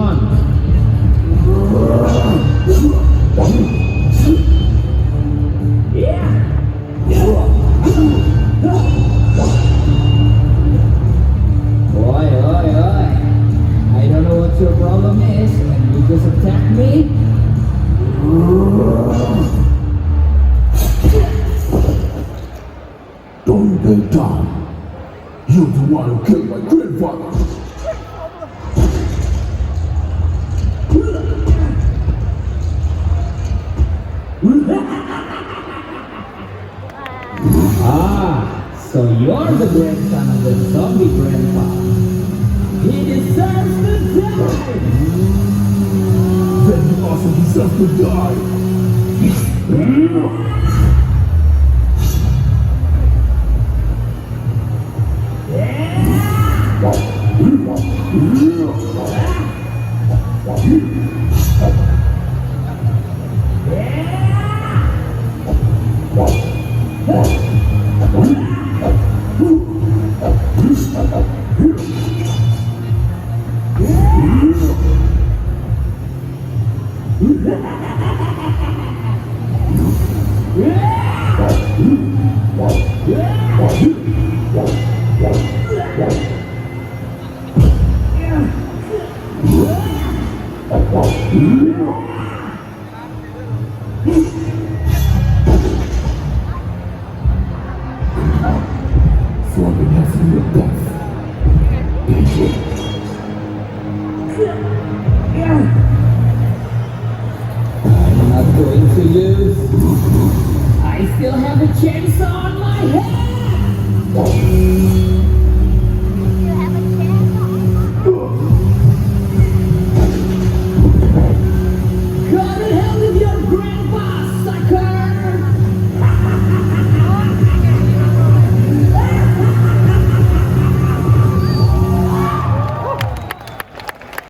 on. Oi, oi, oi. I don't know what your problem is, and you just attacked me? Don't take time. You're the one who killed my grandfather. So you're the grandson of the zombie grandpa. He deserves to die! Then you also deserve to die. Flogging after your death. I'm not going to lose. I still have a chainsaw on my head!